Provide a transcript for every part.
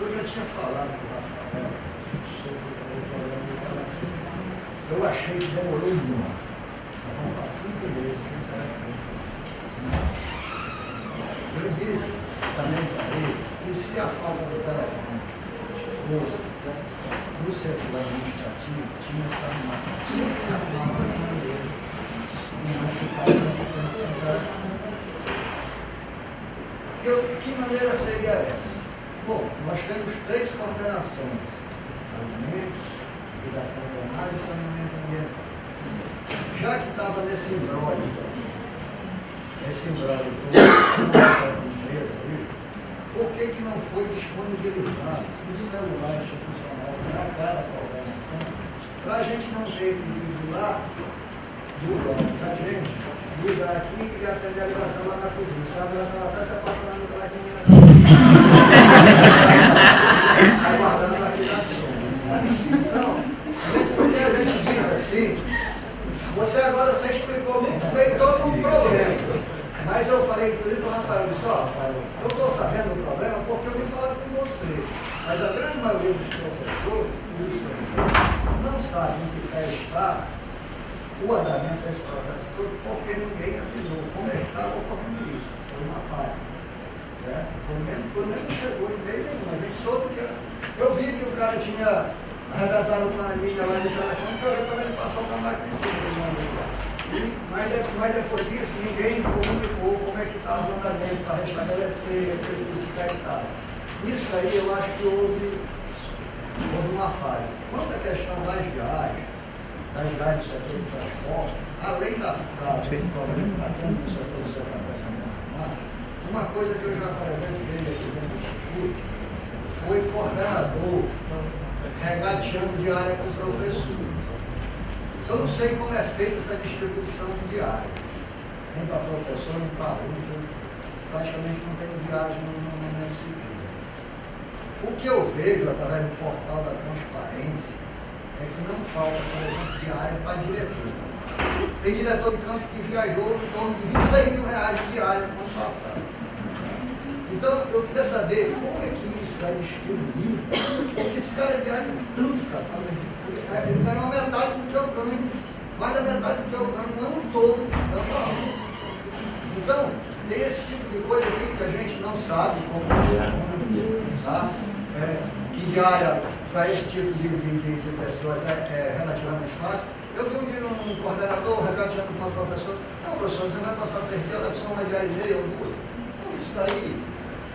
Eu já tinha falado com o Rafael sobre o problema do telefone. Eu achei que demorou muito. Vamos para 5 meses sem telefone. Eu disse também para eles que se a falta do telefone fosse no setor administrativo, tinha que arrumar para fazer. Que maneira seria essa? Bom, nós temos 3 coordenações: alimentos, ligação plenária e saneamento ambiental. Já que estava nesse imbróglio com essa empresa aí, por que não foi disponibilizado o celular institucional para cada coordenação, para a gente não ter que ir lá do lado da gente, ligar aqui e atender a ligação lá na cozinha? Sabe, ela estava até se apaixonando pela menina da aguardando a ligação. Então, porque a gente diz assim, você agora explicou bem todo o problema. Mas eu falei, inclusive, para o Rafael, disse, Rafael, eu estou sabendo do problema porque eu vim falar com você. Mas a grande maioria dos professores, não sabem que quer estar o andamento desse processo todo, porque ninguém avisou como é que está ocorrendo isso. Foi uma falha. Certo? Pelo menos chegou em meio nenhum. A gente soube que eu vi que o cara tinha arregatado uma linha lá no telefone, que eu ia para ele passar o camarada em cima. Mas depois disso, ninguém comunicou como é que estava o andamento para restabelecer aquele que estava. Isso aí eu acho que houve uma falha. Quanto à questão das viagens do setor do transporte, além desse problema que está tendo no setor do setor, uma coisa que eu já presenciei aqui dentro do Instituto foi coordenador regateando diária com o professor. Eu não sei como é feita essa distribuição de diária, nem para professor, nem para aluno, praticamente não tem viagem no município. O que eu vejo através do portal da transparência é que não falta, por exemplo, diária para diretor. Tem diretor de campo que viajou em torno de R$26 mil de diária no ano passado. Então, eu queria saber como é que isso vai distribuir, porque esse cara viaja tanto, cara, ele ganha metade do que eu ganho, mais da metade do que eu ganho no ano todo. Então, tem esse tipo de coisa assim que a gente não sabe como tá? Que diária para esse tipo de pessoas é relativamente fácil. Eu vi um coordenador regateando com o professor. Não, professor, você vai passar 3 dias, deve ser uma diária e meia ou 2. Então, isso daí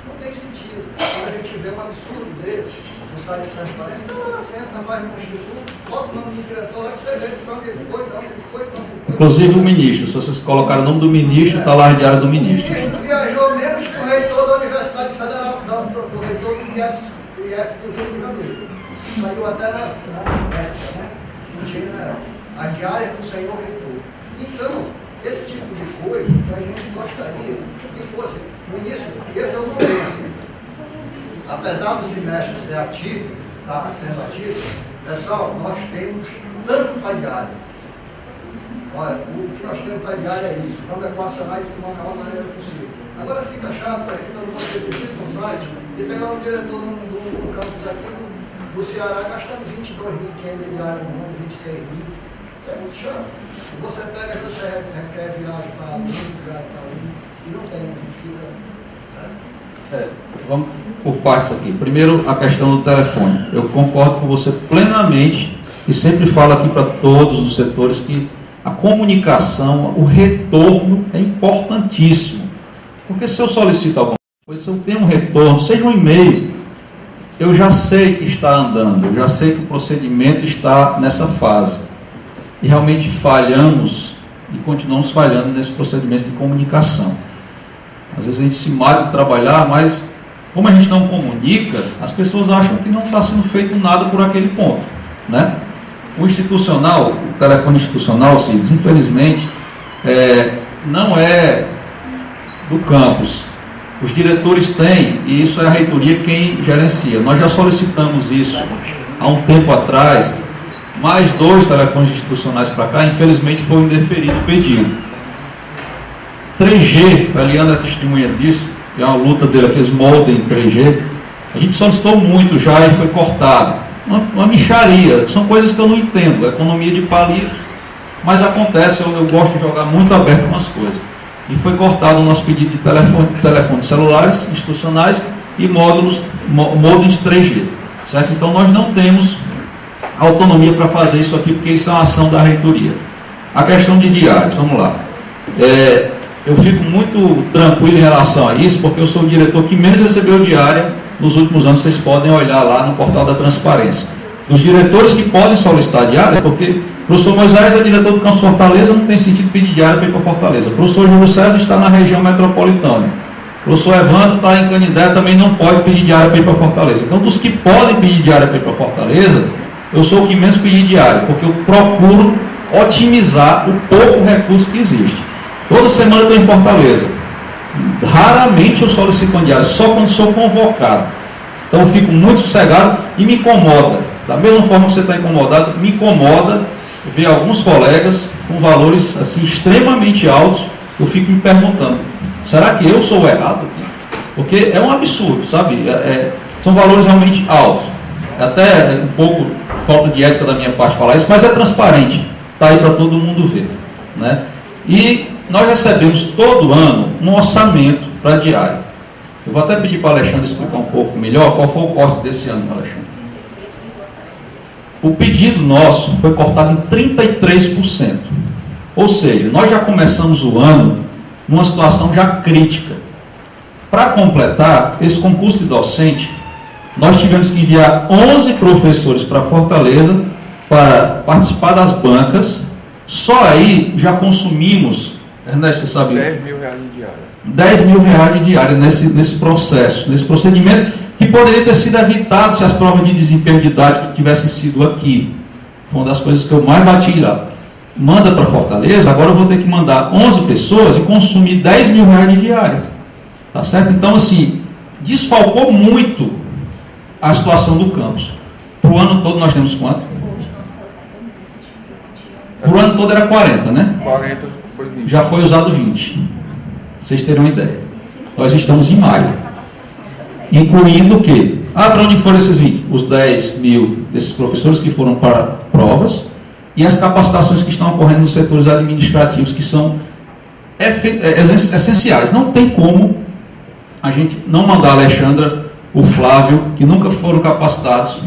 não tem sentido. Quando a gente vê um absurdo desse, no site de transparência, você entra mais no instituto, bota o nome do diretor lá que você vê para onde ele foi, para onde ele foi, para onde ele foi. Inclusive o ministro, se vocês colocaram o nome do ministro, está lá a diária do ministro. O ministro viajou menos que o reitor da Universidade Federal, do reitor do IF do Rio de Janeiro. Saiu até na época, né? A diária do senhor reitor. Então, esse tipo de coisa que a gente gostaria que fosse no início, esse é o momento. Apesar do semestre ser ativo, está sendo ativo, pessoal, nós temos tanto para diária. Olha, o que nós temos para diária é isso, vamos equacionar isso de uma melhor maneira possível. Agora fica chato para quem todo mundo visita no site e tem lá um diretor no campus aqui do Ceará gastando 22.500 diários no mundo, 26 mil. Isso é muito chato. Você pega, você requer viagem para aluno, viagem para aluno, e não tem, fica. Vamos por partes aqui. Primeiro, a questão do telefone. Eu concordo com você plenamente e sempre falo aqui para todos os setores que a comunicação, o retorno é importantíssimo. Porque se eu solicito alguma coisa, se eu tenho um retorno, seja um e-mail, eu já sei que está andando, eu já sei que o procedimento está nessa fase. E realmente falhamos e continuamos falhando nesse procedimento de comunicação. Às vezes a gente se mata de trabalhar, mas como a gente não comunica, as pessoas acham que não está sendo feito nada por aquele ponto, né? O institucional, o telefone institucional, Cides, infelizmente, não é do campus. Os diretores têm, e isso é a reitoria quem gerencia. Nós já solicitamos isso há um tempo atrás, mais 2 telefones institucionais para cá, infelizmente foi indeferido o pedido. 3G, a Eliana é testemunha disso, é uma luta dele, aqueles modem 3G, a gente solicitou muito já e foi cortado. Uma mixaria, são coisas que eu não entendo, economia de palito, mas acontece, eu gosto de jogar muito aberto umas coisas. E foi cortado o nosso pedido de telefones celulares institucionais e modems 3G, certo? Então nós não temos autonomia para fazer isso aqui, porque isso é uma ação da reitoria. A questão de diários, vamos lá. Eu fico muito tranquilo em relação a isso, porque eu sou o diretor que menos recebeu diária nos últimos anos. Vocês podem olhar lá no portal da transparência. Os diretores que podem solicitar diária, porque o professor Moisés é diretor do Campus Fortaleza, não tem sentido pedir diária para ir para Fortaleza. O professor Júlio César está na região metropolitana. O professor Evandro está em Canindé, também não pode pedir diária para ir para Fortaleza. Então, dos que podem pedir diária para ir para Fortaleza, eu sou o que menos pedi diária, porque eu procuro otimizar o pouco recurso que existe. Toda semana eu estou em Fortaleza. Raramente eu solicito uma diária, só quando sou convocado. Então eu fico muito sossegado e me incomoda. Da mesma forma que você está incomodado, me incomoda ver alguns colegas com valores assim extremamente altos. Eu fico me perguntando, será que eu sou o errado aqui? Porque é um absurdo, sabe? São valores realmente altos. Até um pouco falta de ética da minha parte falar isso, mas é transparente. Está aí para todo mundo ver, né? E nós recebemos todo ano um orçamento para diária. Eu vou até pedir para o Alexandre explicar um pouco melhor qual foi o corte desse ano, Alexandre. O pedido nosso foi cortado em 33%. Ou seja, nós já começamos o ano numa situação já crítica. Para completar esse concurso de docente, nós tivemos que enviar 11 professores para Fortaleza para participar das bancas. Só aí já consumimos, Ernesto, você sabe? 10 mil reais de diária. 10 mil reais de diária nesse processo, nesse procedimento, que poderia ter sido evitado se as provas de desempenho didático tivessem sido aqui. Foi uma das coisas que eu mais bati lá. Manda para Fortaleza, agora eu vou ter que mandar 11 pessoas e consumir 10 mil reais de diária. Tá certo? Então, assim, desfalcou muito a situação do campus. Para o ano todo nós temos quanto? Para o ano todo era 40, né? 40 foi 20. Já foi usado 20. Vocês terão uma ideia. Nós estamos em maio. Incluindo o quê? Para onde foram esses 20? Os 10 mil desses professores que foram para provas e as capacitações que estão ocorrendo nos setores administrativos, que são essenciais. Não tem como a gente não mandar a Alexandra, o Flávio, que nunca foram capacitados,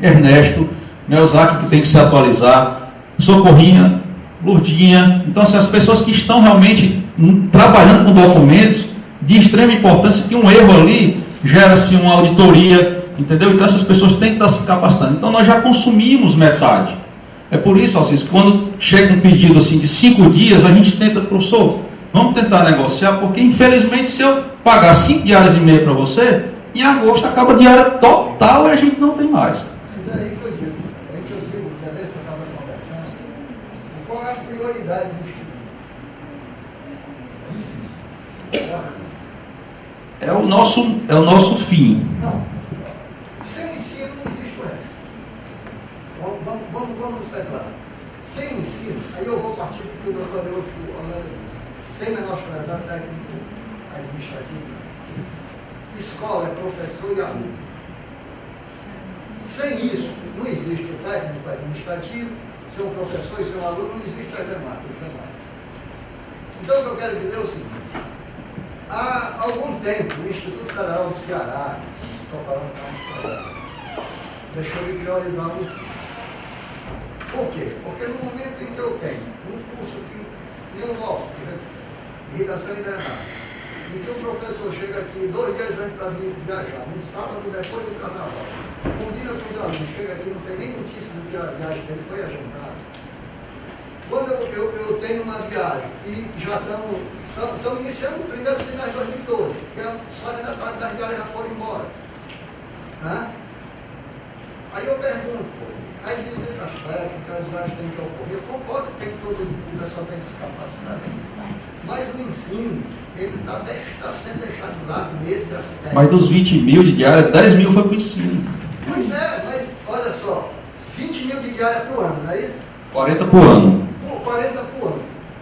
Ernesto, Melzac, que tem que se atualizar, Socorrinha, Lourdinha. Então, assim, as pessoas que estão realmente trabalhando com documentos de extrema importância, que um erro ali gera-se uma auditoria, entendeu? Então, essas pessoas têm que estar se capacitando. Então, nós já consumimos metade. É por isso, Alcides, quando chega um pedido assim de 5 dias, a gente tenta, professor, vamos tentar negociar, porque infelizmente se eu pagar 5 diárias e meia para você, em agosto acaba a diária total e a gente não tem mais. Mas aí foi dito, é que eu digo, já desse eu estava conversando, qual é a prioridade do estudo? É o nosso fim. Não. Sem ensino não existe o resto. Vamos ser claros. Sem o ensino, aí eu vou partir do que o doutor Orlando disse. Sem menosprezar técnico administrativo. Escola é professor e aluno. Sem isso, não existe o técnico administrativo, sem o professor e seu aluno, não existe as demais. Então, o que eu quero dizer é o seguinte. Há algum tempo, o Instituto Federal do Ceará, estou falando que deixou de priorizar o ensino. Por quê? Porque no momento em que eu tenho um curso que eu gosto, irrigação e drenagem, e que o professor chega aqui 2 dias antes para vir viajar, no sábado depois do carnaval, combina com os alunos, chega aqui, não tem nem notícia do que a viagem dele foi agendada. Quando eu tenho uma viagem e já estamos iniciando o primeiro semestre de 2012, que é fazendo a parte das viagens já foram embora. Né? Aí eu pergunto, as visitas técnicas, as viagens têm que ocorrer, eu concordo que todo o pessoal tem que se capacitar, mas o ensino, ele está sendo deixado de lado nesse aspecto. Mas dos 20 mil de diária, 10 mil foi para o ensino. Mas olha só, 20 20 mil de diária por ano, não é isso? 40 por ano. 40 por ano.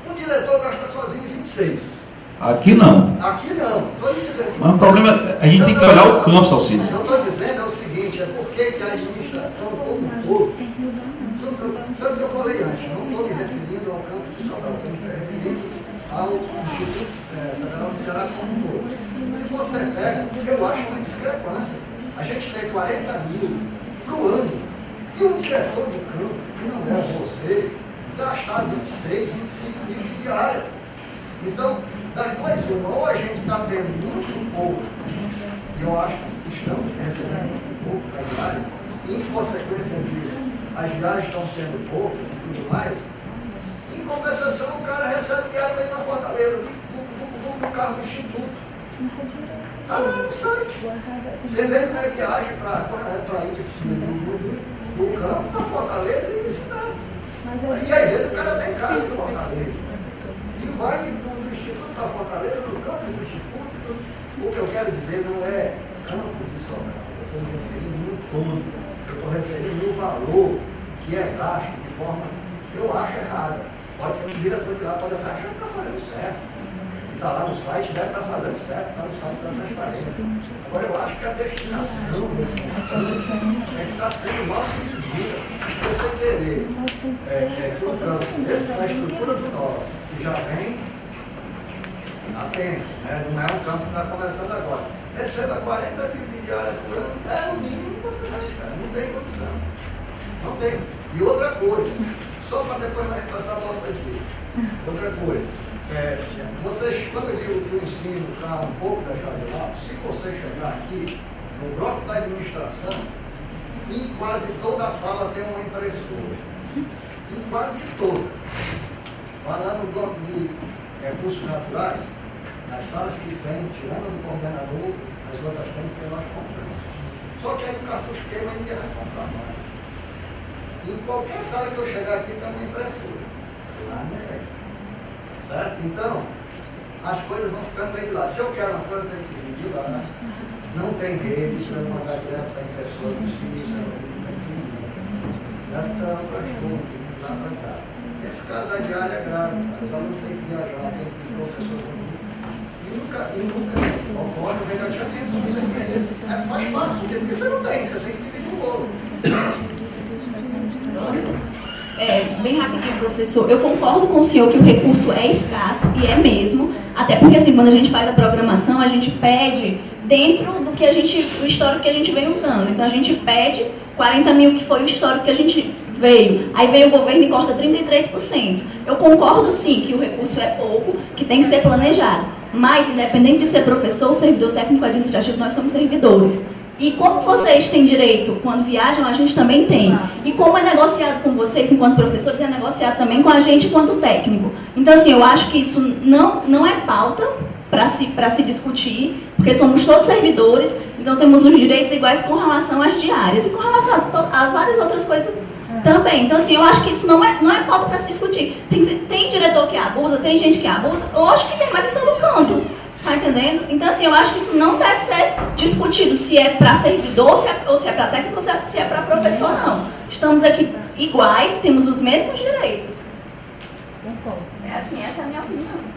Um diretor gasta sozinho 26. Aqui não. Aqui não. Estou dizendo. Mas o problema é a gente tem que olhar o campo, Alcides. Eu estou dizendo é o seguinte, é porque que a administração como um todo, tanto que eu falei antes, não estou me referindo ao campo de Sobral, estou me referindo ao Instituto Federal do Ceará como um todo. Se você pega, eu acho uma discrepância. A gente tem 40 mil por ano e um diretor de campo, que não é você, gastar 26, 25 mil de diária. Então, das duas uma, ou a gente está tendo muito pouco, e eu acho que estamos recebendo muito pouco da diária, e em consequência disso, as diárias estão sendo poucas e tudo mais. Em compensação, o cara recebe diária para ir para Fortaleza, no carro do Instituto. Está lá no site. Você vê que é viagem para ir do campo para Fortaleza e vice-versa. E às vezes o cara tem casa em Fortaleza. E vai do Instituto para Fortaleza, do campo do Instituto. O que eu quero dizer não é campo de Sobral. Eu estou me referindo no todo. Eu estou referindo no valor que é gasto de forma que eu acho errada. Pode ter um diretor de lá, pode estar achando que está fazendo certo. Está lá no site, deve estar fazendo certo, está no site da transparência. Agora eu acho que a destinação desse é que está sendo mal dividida. Você querer que o campo, na estrutura do nosso, que já vem atento, né? Não é um campo que está começando agora. Receba 40 mil de diária por ano, é o mínimo que você vai ficar, não tem condição. Não tem. E outra coisa, só para depois nós passar a bola para ti. Outra coisa. Vocês, quando eu ensino um pouco da chave lá, se você chegar aqui no bloco da administração, em quase toda a fala tem uma impressora. Em quase toda. Vai lá no bloco de recursos naturais, nas salas que tem, tirando do coordenador, as outras tem que nós compramos. Só que aí o cartucho queima e ninguém vai comprar mais. Em qualquer sala que eu chegar aqui tem uma impressora. Lá não é. Certo? Então, as coisas vão ficando bem de lá. Se eu quero uma coisa, eu tenho que vir de lá. Não tem rede, eu vou mandar direto para a impressora do serviço, certo? Então, transtorno, tem que ir lá para cá. Esse caso da diária é grave, os alunos têm que viajar, tem que ir professor comigo. E nunca ocorre o negativo. É mais fácil, porque você não tem, você tem que seguir no bolo. Bem rapidinho, professor. Eu concordo com o senhor que o recurso é escasso, e é mesmo. Até porque, assim, quando a gente faz a programação, a gente pede dentro do que o histórico que a gente vem usando. Então, a gente pede 40 mil, que foi o histórico que a gente veio. Aí veio o governo e corta 33%. Eu concordo, sim, que o recurso é pouco, que tem que ser planejado. Mas, independente de ser professor ou servidor técnico-administrativo, nós somos servidores. E como vocês têm direito, quando viajam, a gente também tem. E como é negociado com vocês, enquanto professores, é negociado também com a gente, enquanto técnico. Então, assim, eu acho que isso não é pauta para se discutir, porque somos todos servidores, então temos os direitos iguais com relação às diárias e com relação a várias outras coisas também. Então, assim, eu acho que isso não é pauta para se discutir. Tem diretor que abusa, tem gente que abusa, lógico que tem, mas em todo canto. Tá entendendo? Então, assim, eu acho que isso não deve ser discutido se é para servidor, ou se é para técnico, ou se é para professor, não. Estamos aqui iguais, temos os mesmos direitos. É assim, essa é a minha opinião.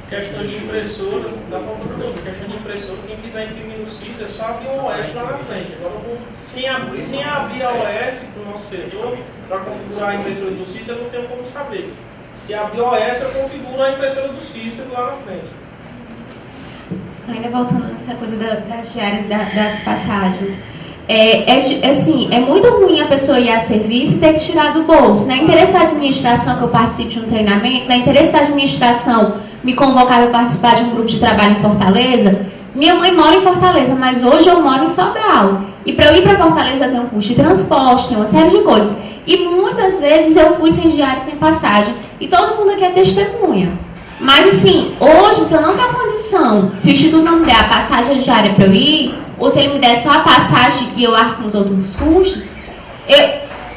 Questão de impressora, dá para produzir. Questão de impressora, quem quiser imprimir no CIS é só abrir um OS lá na frente. Agora, sem abrir a OS para o nosso setor, para configurar a impressora do CIS, eu não tenho como saber. Se abrir a OS, eu configuro a impressora do CIS lá na frente. Ainda voltando nessa coisa das diárias, das passagens. Assim, é muito ruim a pessoa ir a serviço e ter que tirar do bolso. Não é interesse da administração que eu participe de um treinamento, não é interesse da administração me convocar para participar de um grupo de trabalho em Fortaleza. Minha mãe mora em Fortaleza, mas hoje eu moro em Sobral. E para eu ir para Fortaleza eu tenho um custo de transporte, tem uma série de coisas. E muitas vezes eu fui sem diária, sem passagem. E todo mundo aqui é testemunha. Mas assim, hoje, se eu não tenho condição, se o Instituto não me der a passagem diária para eu ir, ou se ele me der só a passagem e eu arco com os outros custos,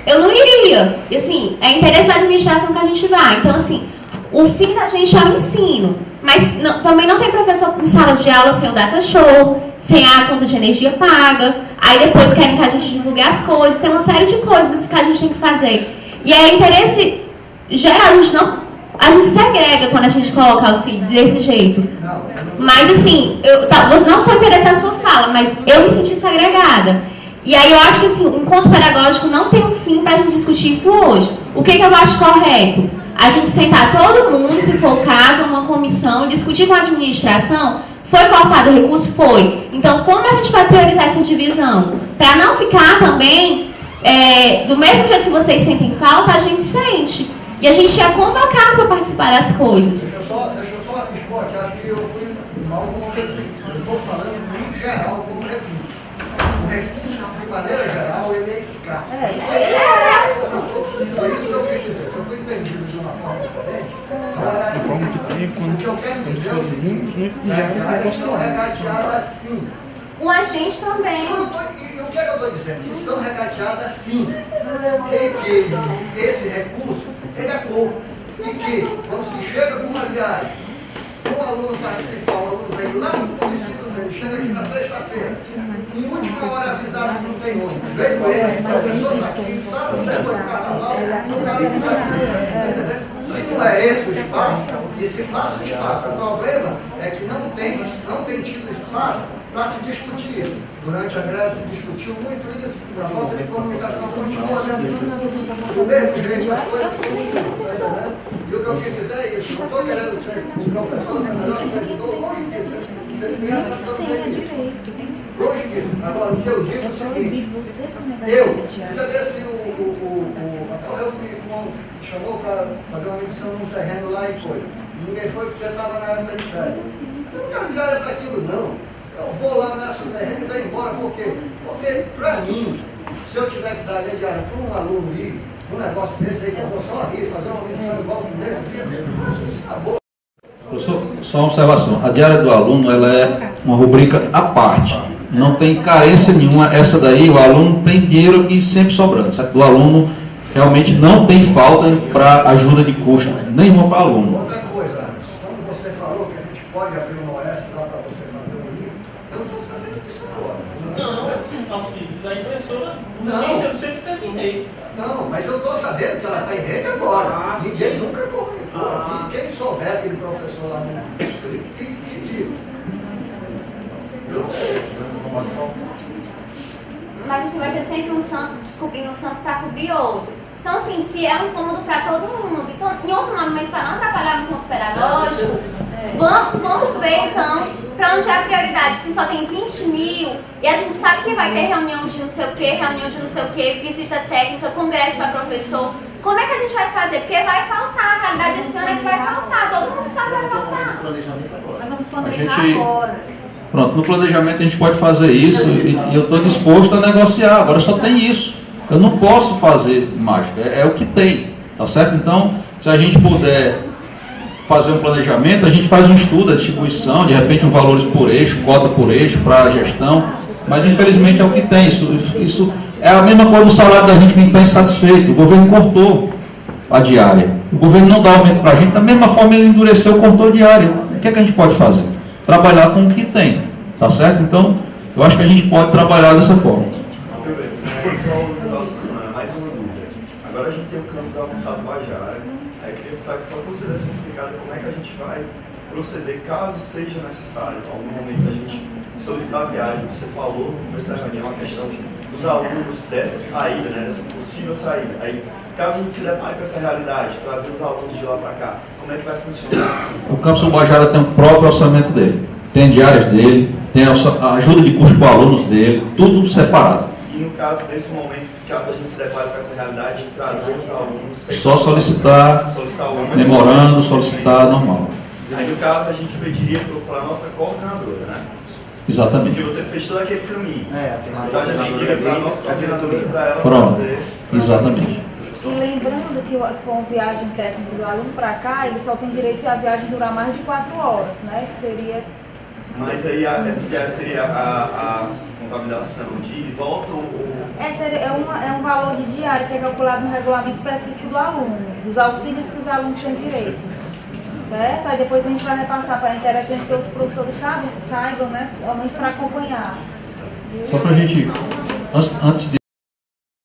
eu não iria. E assim, é interesse da administração que a gente vai. Então assim, o fim da gente é o ensino. Mas também não tem professor em sala de aula sem o data show, sem a conta de energia paga, aí depois querem que a gente divulgue as coisas, tem uma série de coisas que a gente tem que fazer. E é interesse geral, a gente segrega quando a gente coloca auxílios desse jeito. Mas assim, não foi interessante a sua fala, mas eu me senti segregada. E aí eu acho que assim, o encontro pedagógico não tem um fim para a gente discutir isso hoje. O que eu acho correto? A gente sentar todo mundo, se for o caso, uma comissão, discutir com a administração. Foi cortado o recurso? Foi. Então, como a gente vai priorizar essa divisão? Para não ficar também, do mesmo jeito que vocês sentem falta, a gente sente. E a gente é convocado para participar das coisas. Deixa eu só esporte, acho que eu fui mal com o recurso. Eu estou falando em geral como recurso. O recurso, de maneira geral, ele é escasso. Isso que eu fui entendido de uma forma diferente. O que eu quero dizer é o seguinte, as áreas são regateadas sim. O agente também. E o que eu estou dizendo? Que são regateadas sim. Que esse recurso, ele é pouco. E que, quando se chega com uma viagem, o aluno participa, o aluno vem lá no município dele, chega aqui na sexta-feira, em última hora avisado que não tem ônibus, veio ele, o professor está aqui, sábado depois do carnaval, o caminho vai ser. Se não é esse o espaço, e se faz o espaço, o problema é que não tem tido espaço para se discutir isso. Durante a greve se discutiu muito isso, a falta de comunicação continua dentro do mesmo jeito, as coisas continuam. E o que eu quis dizer é isso, não estou querendo ser um professor, ser melhor que servidor, longe disso. Você tem essa longe disso. Agora, o que eu digo é o seguinte, já desse eu me chamou para fazer uma medição num terreno lá em Coisa. Ninguém foi porque você estava na época de férias. Eu não quero viajar para aquilo, não. Eu vou lá nessa terreno e vou embora. Por quê? Porque, para mim, se eu tiver que dar lei diária para um aluno ir, um negócio desse aí, que eu vou só rir, fazer uma medição igual no primeiro dia, isso acabou. Professor, só uma observação. A diária do aluno ela é uma rubrica à parte. Não tem carência nenhuma. Essa daí, o aluno tem dinheiro aqui sempre sobrando. Certo? O aluno realmente não tem falta para ajuda de custo nenhuma para o aluno. Outra coisa, como você falou que a gente pode abrir uma OS lá para você fazer um livro, eu não estou sabendo disso agora. Não, Alcides, a impressora, ciência sempre teve em rede. Não, mas eu estou sabendo que ela está em rede agora. Ninguém nunca comunicou aqui. Quem souber aquele professor lá no pediu. Eu não sei. Mas assim, vai ser sempre um santo descobrindo um santo para cobrir outro. Então, assim, se é um incômodo para todo mundo, então, em outro momento, para não atrapalhar no ponto pedagógico, vamos ver, então, para onde é a prioridade. Se só tem 20 mil, e a gente sabe que vai ter reunião de não sei o quê, reunião de não sei o quê, visita técnica, congresso para professor, como é que a gente vai fazer? Porque vai faltar, a realidade esse ano é que vai faltar, todo mundo sabe que vai faltar. Mas vamos planejar agora. Pronto, no planejamento a gente pode fazer isso e eu estou disposto a negociar. Agora só tem isso. Eu não posso fazer mágica, é o que tem, tá certo? Então, se a gente puder fazer um planejamento, a gente faz um estudo da distribuição, de repente um valores por eixo, cota por eixo para a gestão, mas infelizmente é o que tem. Isso é a mesma coisa do salário da gente que está insatisfeito. O governo cortou a diária. O governo não dá aumento para a gente, da mesma forma ele endureceu, cortou a diária. O que é que a gente pode fazer? Trabalhar com o que tem, tá certo? Então, eu acho que a gente pode trabalhar dessa forma. Mais uma dúvida. Agora a gente tem o campus avançado Guajara. Eu queria saber só que você desse explicada como é que a gente vai proceder caso seja necessário. Em algum momento a gente solicitar a viagem. Você falou, é uma questão dos alunos dessa saída, né, dessa possível saída. Aí, caso a gente se depare com essa realidade, trazer os alunos de lá para cá, como é que vai funcionar? O campus Guajara tem o próprio orçamento dele. Tem diárias dele, tem a ajuda de custo para alunos dele, tudo separado. E no caso desse momento, caso a gente se depare com essa realidade, trazer os alunos... Só solicitar memorando, solicitar normal. Aí no caso a gente pediria para a nossa coordenadora, né? Exatamente. Porque você fez todo aquele caminho. Então a gente pediria para a nossa coordenadora para ela fazer... Exatamente. E lembrando que se for uma viagem técnica do aluno para cá, ele só tem direito se a viagem durar mais de 4 horas, né? Que seria... Mas aí essa viagem seria a contabilização de ida e volta ou... É um valor de diário que é calculado no regulamento específico do aluno, dos auxílios que os alunos têm direito. certo? Aí depois a gente vai repassar para interessante que os professores saibam, né? Somente para acompanhar. Só para a gente, antes de